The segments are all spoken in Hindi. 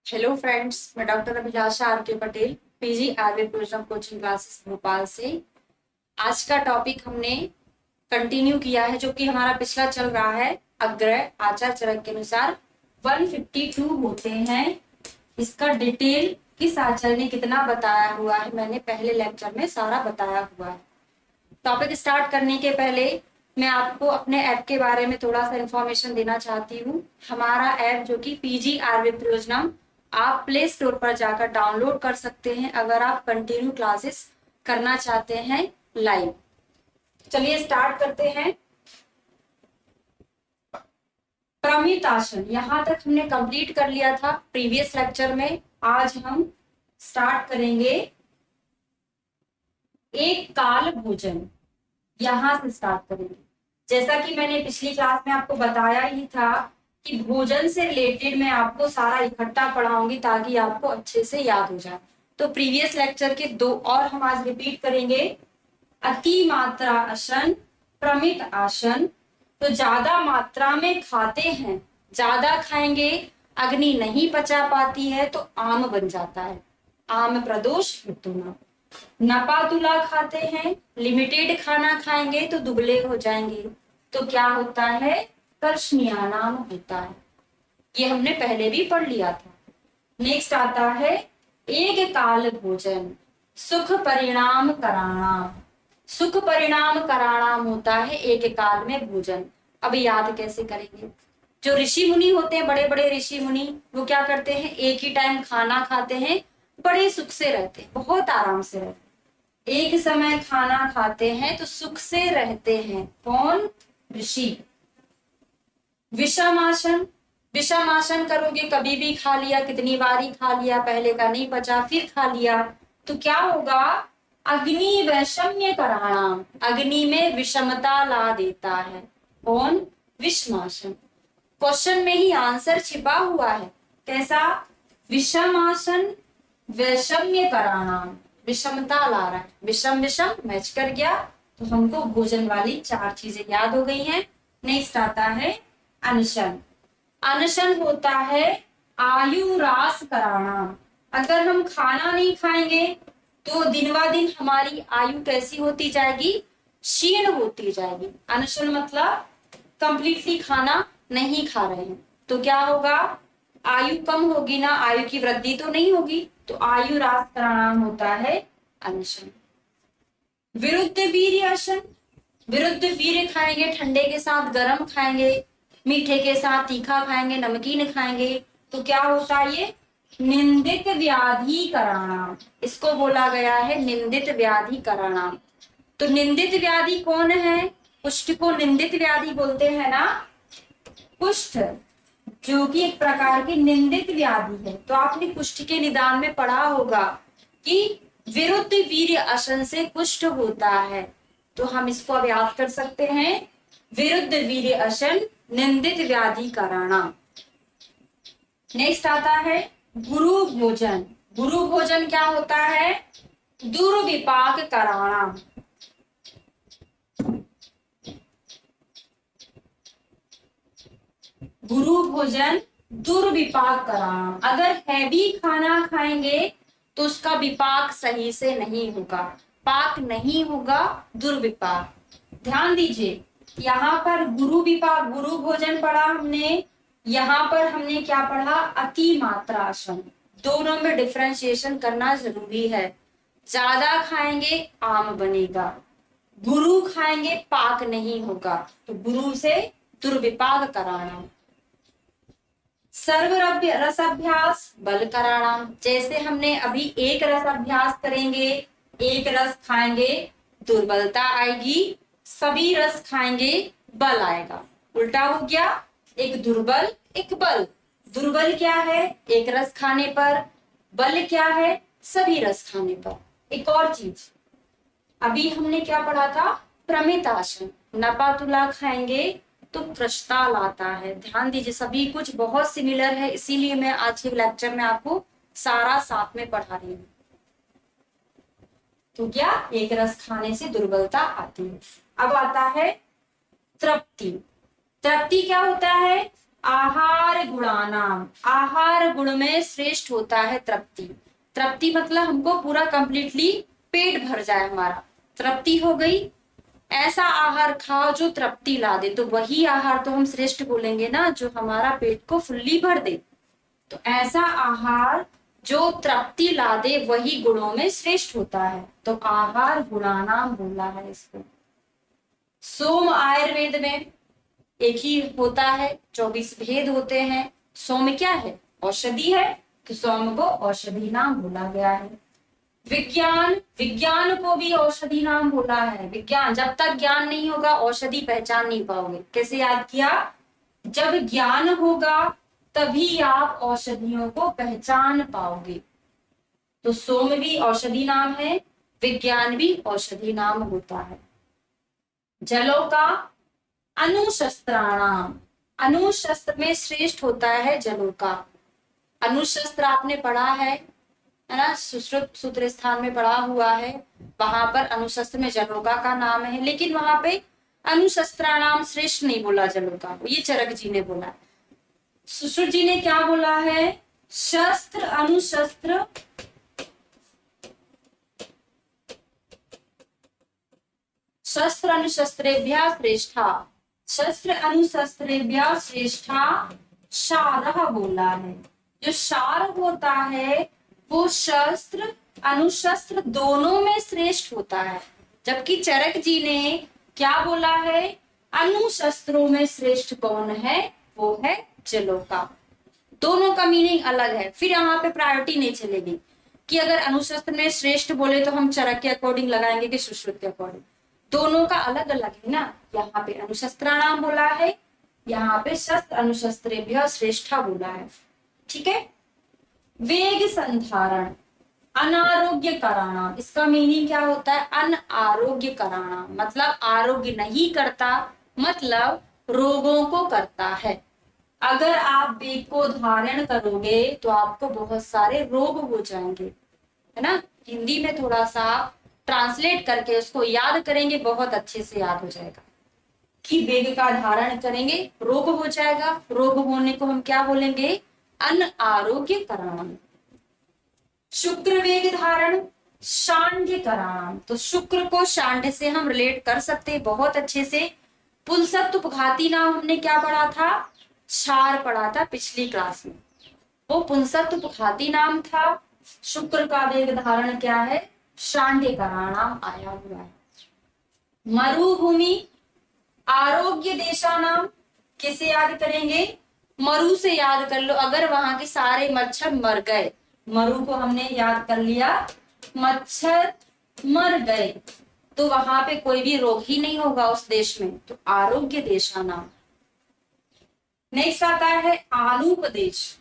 हेलो फ्रेंड्स, मैं doctor Abhilasha R K Patel, PG Ayurveda programme coaching classes Bhopal से। आज का टॉपिक हमने कंटिन्यू किया है, जो कि हमारा पिछला चल रहा है। अग्रय आचार चरक के अनुसार 152 होते हैं। इसका डिटेल किस आचार्य ने कितना बताया हुआ है, मैंने पहले लेक्चर में सारा बताया हुआ है। टॉपिक स्टार्ट करने के पहले मैं आपको अपने ऐप के बारे में थोड़ा सा इंफॉर्मेशन देना चाहती हूँ। हमारा ऐप जो कि पीजी आयुर्वेद प्रयोजनम, आप प्ले स्टोर पर जाकर डाउनलोड कर सकते हैं अगर आप कंटिन्यू क्लासेस करना चाहते हैं लाइव। चलिए स्टार्ट करते हैं। प्रमित आसन यहाँ तक हमने कंप्लीट कर लिया था प्रीवियस लेक्चर में। आज हम स्टार्ट करेंगे एक काल भोजन, यहां से स्टार्ट करेंगे। जैसा कि मैंने पिछली क्लास में आपको बताया ही था कि भोजन से रिलेटेड मैं आपको सारा इकट्ठा पढ़ाऊंगी ताकि आपको अच्छे से याद हो जाए। तो प्रीवियस लेक्चर के दो और हम आज रिपीट करेंगे। अति मात्रा आसन, प्रमित आसन। तो ज्यादा मात्रा में खाते हैं, ज्यादा खाएंगे, अग्नि नहीं पचा पाती है तो आम बन जाता है, आम प्रदोष मृत्युना। नपातुला खाते हैं, लिमिटेड खाना खाएंगे तो दुबले हो जाएंगे, तो क्या होता है, कर्षणीय नाम होता है। ये हमने पहले भी पढ़ लिया था। नेक्स्ट आता है एक काल भोजन, सुख परिणाम कराणाम। सुख परिणाम कराणाम होता है एक काल में भोजन। अब याद कैसे करेंगे? जो ऋषि मुनि होते हैं, बड़े बड़े ऋषि मुनि, वो क्या करते हैं, एक ही टाइम खाना खाते हैं, बड़े सुख से रहते हैं, बहुत आराम से रहते हैं। एक समय खाना खाते हैं तो सुख से रहते हैं। कौन? ऋषि। विषम आसन, विषम आसन करोगे, कभी भी खा लिया, कितनी बार ही खा लिया, पहले का नहीं पचा फिर खा लिया, तो क्या होगा, अग्नि वैषम्य कराणाम, अग्नि में विषमता ला देता है। कौन? विषमासन। क्वेश्चन में ही आंसर छिपा हुआ है। कैसा? विषम आसन वैषम्य कराणाम, विषमता ला रहा है, विषम विषम मैच कर गया, तो हमको भोजन वाली चार चीजें याद हो गई हैं। नेक्स्ट आता है अनशन। अनशन होता है आयु ह्रास कराना। अगर हम खाना नहीं खाएंगे तो दिन ब दिन हमारी आयु कैसी होती जाएगी, क्षीण होती जाएगी। अनशन मतलब कंप्लीटली खाना नहीं खा रहे हैं तो क्या होगा, आयु कम होगी ना, आयु की वृद्धि तो नहीं होगी, तो आयु ह्रास कराना होता है अनशन। विरुद्ध वीर्य आसन, विरुद्ध वीर्य खाएंगे, ठंडे के साथ गर्म खाएंगे, मीठे के साथ तीखा खाएंगे, नमकीन खाएंगे, तो क्या होता है, ये निंदित व्याधि कराणाम। इसको बोला गया है निंदित व्याधि कराणाम। तो निंदित व्याधि कौन है? कुष्ठ को निंदित व्याधि बोलते हैं ना। कुष्ठ जो कि एक प्रकार की निंदित व्याधि है। तो आपने कुष्ठ के निदान में पढ़ा होगा कि विरुद्ध वीर्य आसन से कुष्ठ होता है, तो हम इसको अब याद कर सकते हैं। विरुद्ध वीर्य आसन निंदित व्याधि कराना। नेक्स्ट आता है गुरु भोजन। गुरु भोजन क्या होता है, दुर्विपाक कराना। गुरु भोजन दुर्विपाक कराना। अगर हैवी खाना खाएंगे तो उसका विपाक सही से नहीं होगा, पाक नहीं होगा, दुर्विपाक। ध्यान दीजिए, यहाँ पर गुरु विपाक, गुरु भोजन पढ़ा हमने, यहाँ पर हमने क्या पढ़ा, अति मात्रा आसन। दोनों में डिफरेंशिएशन करना जरूरी है। ज्यादा खाएंगे आम बनेगा, गुरु खाएंगे पाक नहीं होगा, तो गुरु से दुर्विपाक कराना। सर्व रसाभ्यास बल कराणाम। जैसे हमने अभी एक रस अभ्यास करेंगे, एक रस खाएंगे दुर्बलता आएगी, सभी रस खाएंगे बल आएगा। उल्टा हो गया, एक दुर्बल एक बल। दुर्बल क्या है, एक रस खाने पर, बल क्या है, सभी रस खाने पर। एक और चीज अभी हमने क्या पढ़ा था, प्रमित आसन। नपातुला खाएंगे तो प्रश्ताल आता है। ध्यान दीजिए, सभी कुछ बहुत सिमिलर है, इसीलिए मैं आज के लेक्चर में आपको सारा साथ में पढ़ा रही हूँ। तो क्या, एक रस खाने से दुर्बलता आती है। अब आता है तृप्ति। तृप्ति क्या होता है, आहार गुणानाम, आहार गुण में श्रेष्ठ होता है तृप्ति। तृप्ति मतलब हमको पूरा कंप्लीटली पेट भर जाए, हमारा तृप्ति हो गई। ऐसा आहार खाओ जो तृप्ति ला दे, तो वही आहार तो हम श्रेष्ठ बोलेंगे ना, जो हमारा पेट को फुल्ली भर दे। तो ऐसा आहार जो तृप्ति ला दे वही गुणों में श्रेष्ठ होता है, तो आहार गुणानाम बोला है इसको। सोम आयुर्वेद में एक ही होता है, 24 भेद होते हैं। सोम क्या है? औषधि है, तो सोम को औषधि नाम बोला गया है। विज्ञान, विज्ञान को भी औषधि नाम बोला है। विज्ञान, जब तक ज्ञान नहीं होगा औषधि पहचान नहीं पाओगे। कैसे याद किया? जब ज्ञान होगा तभी आप औषधियों को पहचान पाओगे। तो सोम भी औषधि नाम है, विज्ञान भी औषधि नाम होता है। जलों का अनुशस्त्राणाम, अनुशस्त्र में श्रेष्ठ होता है जलों का। अनुशस्त्र आपने पढ़ा है ना, सुश्रुत सूत्र स्थान में पढ़ा हुआ है, वहां पर अनुशस्त्र में जलोका का नाम है, लेकिन वहां पे अनुशस्त्राणाम श्रेष्ठ नहीं बोला जलोका को, ये चरक जी ने बोला। सुश्रुत जी ने क्या बोला है? शस्त्र अनुशस्त्र, शस्त्र अनुशस्त्रेभ्यः श्रेष्ठा, शस्त्र अनुशस्त्रेभ्यः श्रेष्ठा शारः बोला है। जो शार होता है वो शस्त्र अनुशस्त्र दोनों में श्रेष्ठ होता है, जबकि चरक जी ने क्या बोला है? अनुशस्त्रों में श्रेष्ठ कौन है? वो है जलोका। दोनों का मीनिंग अलग है, फिर यहाँ पे प्रायोरिटी नहीं चलेगी कि अगर अनुशस्त्र में श्रेष्ठ बोले तो हम चरक के अकॉर्डिंग लगाएंगे कि सुश्रुत के अकॉर्डिंग। दोनों का अलग अलग है ना, यहाँ पे अनुशस्त्राणाम बोला है, यहाँ पे शस्त्र अनुशस्त्रेभ्यः श्रेष्ठा बोला है। ठीक है। वेग संधारण अनारोग्य कराना, इसका मीनिंग क्या होता है? अनारोग्य कराना मतलब आरोग्य नहीं करता, मतलब रोगों को करता है। अगर आप वेग को धारण करोगे तो आपको बहुत सारे रोग हो जाएंगे, है ना। हिंदी में थोड़ा सा ट्रांसलेट करके उसको याद करेंगे, बहुत अच्छे से याद हो जाएगा कि वेग का धारण करेंगे रोग हो जाएगा। रोग होने को हम क्या बोलेंगे? अनारोग्य कराना। शुक्र वेग धारण शांड्य कराना, तो शुक्र को शांड्य से हम रिलेट कर सकते हैं बहुत अच्छे से। पुंसत्वघाती नाम हमने क्या पढ़ा था? क्षार पढ़ा था पिछली क्लास में, वो पुंसत्वघाती नाम था। शुक्र का वेग धारण क्या है? शांड्य कराणाम आया हुआ है। मरुभूमि आरोग्य देशा नाम, किसे याद करेंगे? मरु से याद कर लो, अगर वहां के सारे मच्छर मर गए, मरु को हमने याद कर लिया, मच्छर मर गए तो वहां पे कोई भी रोग ही नहीं होगा उस देश में, तो आरोग्य देशा नाम। नेक्स्ट आता है आनूप देश।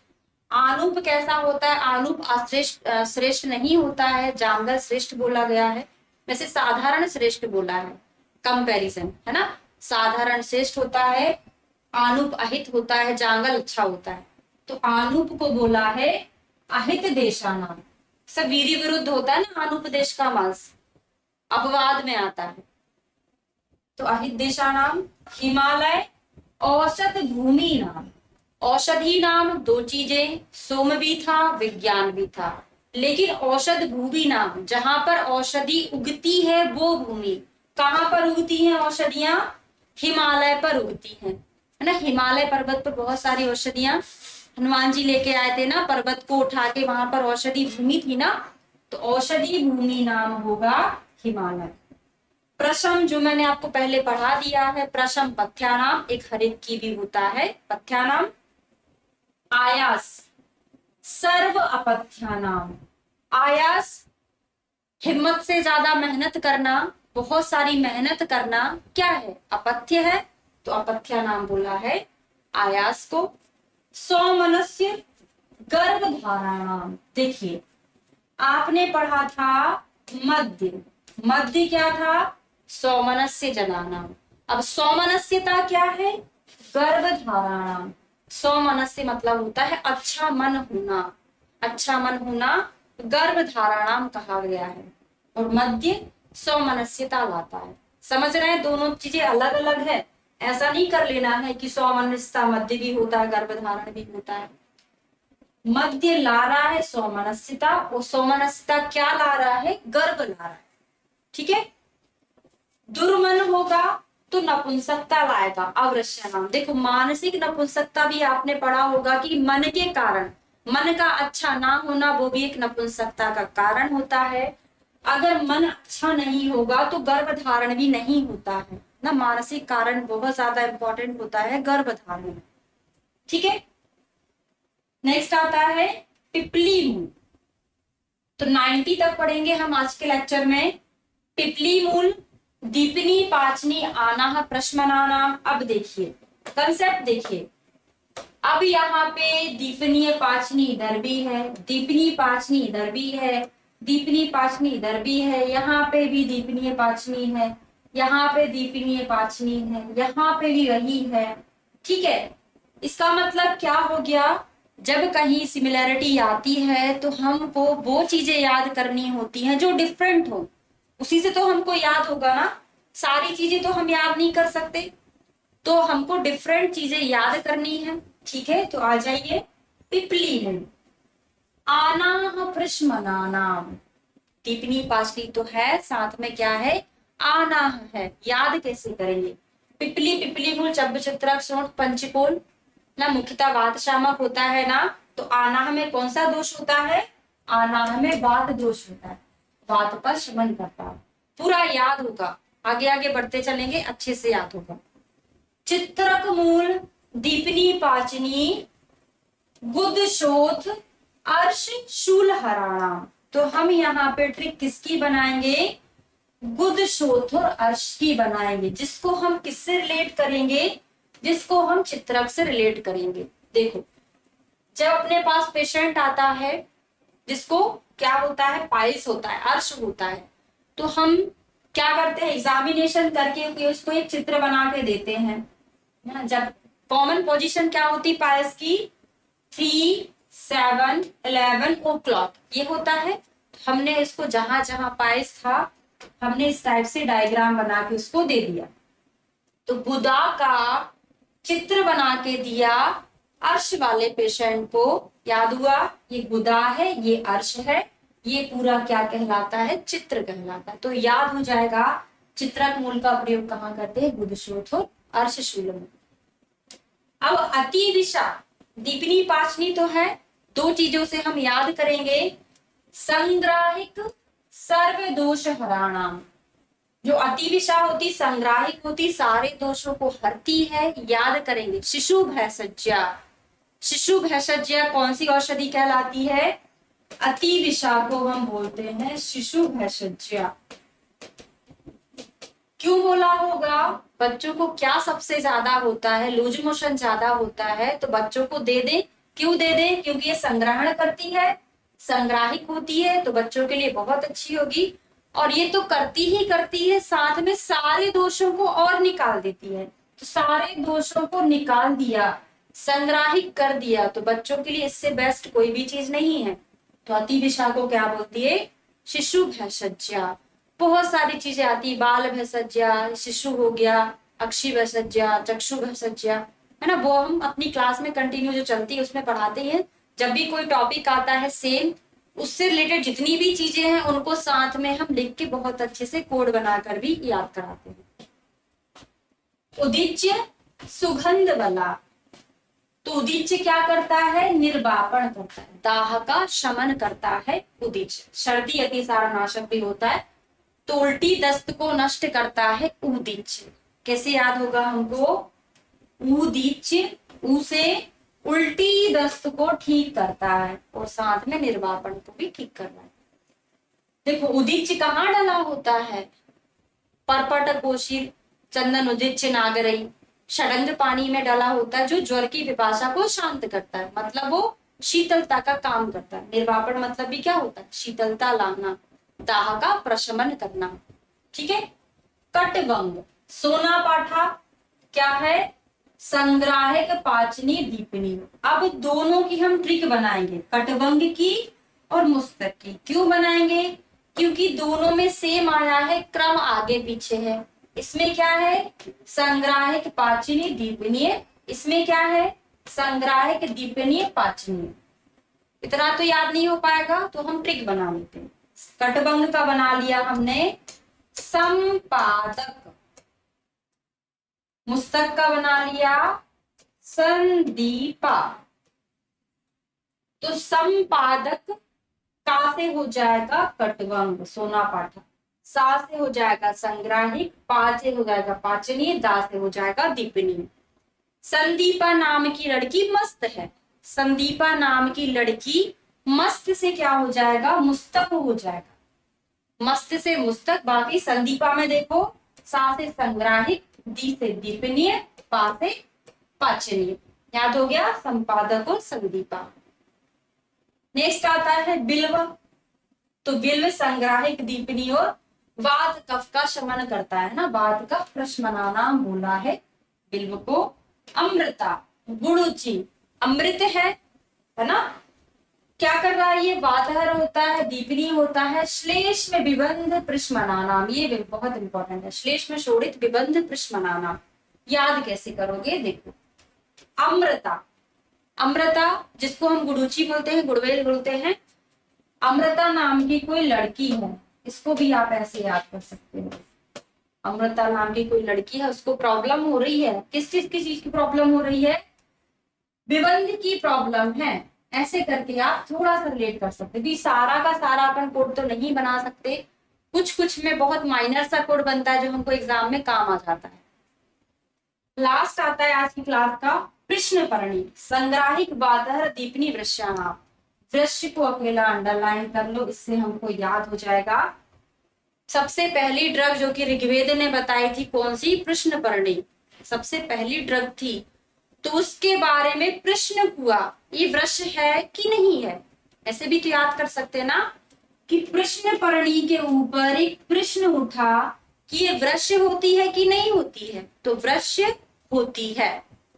आनूप कैसा होता है? आनूप श्रेष्ठ नहीं होता है, जांगल श्रेष्ठ बोला गया है, वैसे साधारण श्रेष्ठ बोला है, कंपैरिजन है ना। साधारण श्रेष्ठ होता है, आनूप अहित होता है, जांगल अच्छा होता है। तो आनूप को बोला है अहित देशानाम। सब वीरी विरुद्ध होता है ना आनूप देश का मांस, अपवाद में आता है। तो अहित देशानाम। हिमालय औसत भूमि नाम, औषधि नाम दो चीजें, सोम भी था विज्ञान भी था, लेकिन औषध भूमि नाम जहां पर औषधि उगती है वो भूमि, कहां पर उगती है औषधियां? हिमालय पर उगती है ना। हिमालय पर्वत पर बहुत सारी औषधियां हनुमान जी लेके आए थे ना, पर्वत को उठा के, वहां पर औषधि भूमि थी ना, तो औषधि भूमि नाम होगा हिमालय। प्रशम जो मैंने आपको पहले पढ़ा दिया है, प्रशम पथ्यानाम, एक हरित की भी होता है पथ्यानाम। आयास सर्व अपथ्यानाम, आयास हिम्मत से ज्यादा मेहनत करना, बहुत सारी मेहनत करना क्या है? अपथ्य है, तो अपथ्या नाम बोला है आयास को। सौमनस्य गर्भधारणाम, देखिए आपने पढ़ा था मध्य, मध्य क्या था? सौमनस्य जनानाम। अब सौमनस्यता क्या है? गर्भधारणाम। सौमनस्य मतलब होता है अच्छा मन होना, अच्छा मन होना गर्भधारणाम कहा गया है, और मध्य सौमनस्यता लाता है। समझ रहे हैं? दोनों चीजें अलग अलग है, ऐसा नहीं कर लेना है कि सौमनस्यता मध्य भी होता है, गर्भधारण भी होता है। मध्य ला रहा है सौमनस्यता, और सौमनस्यता क्या ला रहा है, गर्भ ला रहा है। ठीक है। दुर्मन होगा तो नपुंसकता लाएगा, अवश्य नाम। देखो मानसिक नपुंसकता भी आपने पढ़ा होगा कि मन के कारण, मन का अच्छा ना होना वो भी एक नपुंसकता का कारण होता है। अगर मन अच्छा नहीं होगा तो गर्भधारण भी नहीं होता है ना। मानसिक कारण बहुत ज्यादा इंपॉर्टेंट होता है गर्भधारण। ठीक है। नेक्स्ट आता है पिपली मूल। तो 90 तक पढ़ेंगे हम आज के लेक्चर में। पिपली मूल, दीपनी पाचनी आना प्रश्मनाना। अब देखिए कंसेप्ट देखिए, अब यहाँ पे दीपनीय पाचनी इधर भी है, दीपनी पाचनी इधर भी है, दीपनी पाचनी इधर भी है, यहाँ पे भी दीपनीय पाचनी है, यहाँ पे दीपनीय पाचनी है, यहाँ पे भी वही है। ठीक है। इसका मतलब क्या हो गया, जब कहीं सिमिलैरिटी आती है तो हमको वो चीजें याद करनी होती हैं जो डिफरेंट हो, उसी से तो हमको याद होगा ना। सारी चीजें तो हम याद नहीं कर सकते, तो हमको डिफरेंट चीजें याद करनी है। ठीक है। तो आ जाइए पिपली मूल, आना प्रश्मनानाम। टिप्पणी पाचनी तो है, साथ में क्या है, आना है। याद कैसे करेंगे, पिपली पिपली मूल चब्ब चित्रक सोठ पंचकोल ना, मुख्यतः वात शामक होता है ना। तो आनाह में कौन सा दोष होता है, आनाह में वात दोष होता है, वात का शमन करता है। पूरा याद होगा, आगे आगे बढ़ते चलेंगे, अच्छे से याद होगा। चित्रक मूल, दीपनी पाचनी, गुद शोथ, अर्श शूल हराणा। तो हम यहाँ पे ट्रिक किसकी बनाएंगे, गुद शोथ और अर्श की बनाएंगे, जिसको हम किससे रिलेट करेंगे, जिसको हम चित्रक से रिलेट करेंगे। देखो जब अपने पास पेशेंट आता है जिसको क्या होता है, पाइल्स होता है, अर्श होता है, तो हम क्या करते हैं, एग्जामिनेशन करके उसको एक चित्र बना के देते हैं। जब कॉमन पोजीशन क्या होती पाइल्स की, 3, 7, 11 ओ क्लॉक ये होता है। हमने इसको जहां जहां पाइल्स था हमने इस टाइप से डायग्राम बना के उसको दे दिया। तो बुधा का चित्र बना के दिया अर्श वाले पेशेंट को, याद हुआ ये बुधा है, ये अर्श है, ये पूरा क्या कहलाता है, चित्र कहलाता है। तो याद हो जाएगा चित्रक मूल का प्रयोग कहाँ करते हैं, गुदशोथ और अर्श शूल में। अब अति विषा, दीपनी पाचनी तो है, दो चीजों से हम याद करेंगे, संग्राहिक सर्व दोष हराणाम। जो अति विषा होती, संग्राहिक होती, सारे दोषों को हरती है, याद करेंगे। शिशु भैषज्या, शिशु भैषज्या कौन सी औषधि कहलाती है, अति विषा को हम बोलते हैं शिशु भैषज्या। क्यों बोला होगा, बच्चों को क्या सबसे ज्यादा होता है, लूज मोशन ज्यादा होता है, तो बच्चों को दे दे। क्यों दे दे, क्योंकि ये संग्रहण करती है, संग्राहिक होती है, तो बच्चों के लिए बहुत अच्छी होगी। और ये तो करती ही करती है, साथ में सारे दोषों को और निकाल देती है। तो सारे दोषों को निकाल दिया, संग्राहिक कर दिया, तो बच्चों के लिए इससे बेस्ट कोई भी चीज नहीं है। तो अति विषा को क्या बोलती है, शिशु भैषज्या। बहुत सारी चीजें आती, बाल भैषज्या, शिशु हो गया, अक्षी भैषज्या, चक्षु भैषज्या, है ना। वो हम अपनी क्लास में कंटिन्यू जो चलती है उसमें पढ़ाते हैं। जब भी कोई टॉपिक आता है सेम, उससे रिलेटेड जितनी भी चीजें हैं उनको साथ में हम लिख के बहुत अच्छे से कोड बनाकर भी याद कराते हैं। उदीच्य सुगंध वाला, तो उदीच्य क्या करता है, निर्वापण करता है, दाह का शमन करता है उदीच्य। सर्दी अतिसार नाशक भी होता है, तो उल्टी दस्त को नष्ट करता है उदीच्य। कैसे याद होगा हमको, उदीच्य, ऊ से उल्टी दस्त को ठीक करता है और साथ में निर्वापन को भी ठीक करना है। देखो उदीच्य कहाँ डला होता है, परपट कोशीर, चंदन उदीच्य नागरई, षडंग पानी में डला होता है, जो ज्वर की पिपासा को शांत करता है, मतलब वो शीतलता का काम करता है। निर्वापन मतलब भी क्या होता है, शीतलता लाना, दाह का प्रशमन करना। ठीक है। कटवंग, सोना पाठा क्या है, संग्राहक पाचनी दीपनी। अब दोनों की हम ट्रिक बनाएंगे, कटवंग की और मुस्तक की। क्यों बनाएंगे, क्योंकि दोनों में सेम आया है, क्रम आगे पीछे है। इसमें क्या है, संग्राहक पाचनीय दीपनीय, इसमें क्या है, संग्राहक दीपनीय पाचनीय। इतना तो याद नहीं हो पाएगा तो हम ट्रिक बना लेते हैं। कटभंग का बना लिया हमने संपादक, मुस्तक का बना लिया संदीपा। तो संपादक का से हो जाएगा कटभंग सोना पाठक, सा से हो जाएगा संग्राहिक, पा से हो जाएगा पाचनीय, दा से हो जाएगा दीपनीय। संदीपा नाम की लड़की मस्त है, संदीपा नाम की लड़की मस्त से क्या हो जाएगा, मुस्तक हो जाएगा, मस्त से मुस्तक। बाकी संदीपा में देखो सा से संग्राहिक, दी से दीपनीय, पा से पाचनीय। याद हो गया संपादक और संदीपा। नेक्स्ट आता है बिल्व। तो बिल्व संग्राहिक दीपनीय और वात कफ का शमन करता है ना, वात कफ प्रशमनाना बोला है बिल्व को। अमृता गुरुचि, अमृत है ना, क्या कर रहा है ये, वातहर होता है, दीपनीय होता है, श्लेष में विबंध प्रश्मनानाम, ये बहुत इंपॉर्टेंट है, श्लेष में शोणित विबंध प्रश्मनानाम। याद कैसे करोगे, देखो अमृता, अमृता जिसको हम गुरुचि बोलते हैं, गुड़वेल बोलते हैं, अमृता नाम की कोई लड़की है, इसको भी आप ऐसे याद कर सकते हो। अमृता नाम की कोई लड़की है, उसको प्रॉब्लम हो रही है, किस चीज की प्रॉब्लम हो रही है, विबंध की प्रॉब्लम है। ऐसे करके आप थोड़ा सा रिलेट कर सकते हो। सारा का सारा अपन कोड तो नहीं बना सकते, कुछ कुछ में बहुत माइनर सा कोड बनता है जो हमको एग्जाम में काम आ जाता है। लास्ट आता है आज की क्लास का प्रश्न परणी, संग्राहिक बादहर दीपनी वृश्यानाम। वृश्य को अकेला अंडरलाइन कर लो, इससे हमको याद हो जाएगा। सबसे पहली ड्रग जो कि ऋग्वेद ने बताई थी कौन सी, प्रश्न परणी, सबसे पहली ड्रग थी। तो उसके बारे में प्रश्न हुआ, ये वृक्ष है कि नहीं है, ऐसे भी तो याद कर सकते हैं ना कि प्रश्न परणी के ऊपर एक प्रश्न उठा कि ये वृक्ष होती है कि नहीं होती है, तो वृक्ष होती है,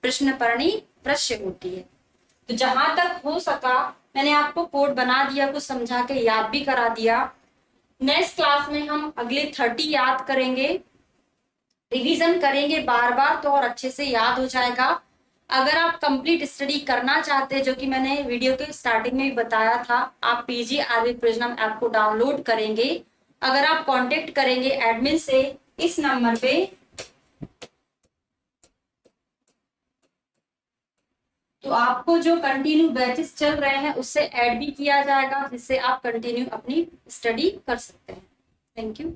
प्रश्न परणी वृक्ष होती है। तो जहां तक हो सका मैंने आपको कोड बना दिया, कुछ समझा के याद भी करा दिया। नेक्स्ट क्लास में हम अगले 30 याद करेंगे, रिवीजन करेंगे बार बार तो और अच्छे से याद हो जाएगा। अगर आप कंप्लीट स्टडी करना चाहते हैं, जो कि मैंने वीडियो के स्टार्टिंग में भी बताया था, आप PGRV प्रिज्म ऐप को डाउनलोड करेंगे। अगर आप कांटेक्ट करेंगे एडमिन से इस नंबर पे, तो आपको जो कंटिन्यू बैचेस चल रहे हैं उससे ऐड भी किया जाएगा, जिससे आप कंटिन्यू अपनी स्टडी कर सकते हैं। Thank you.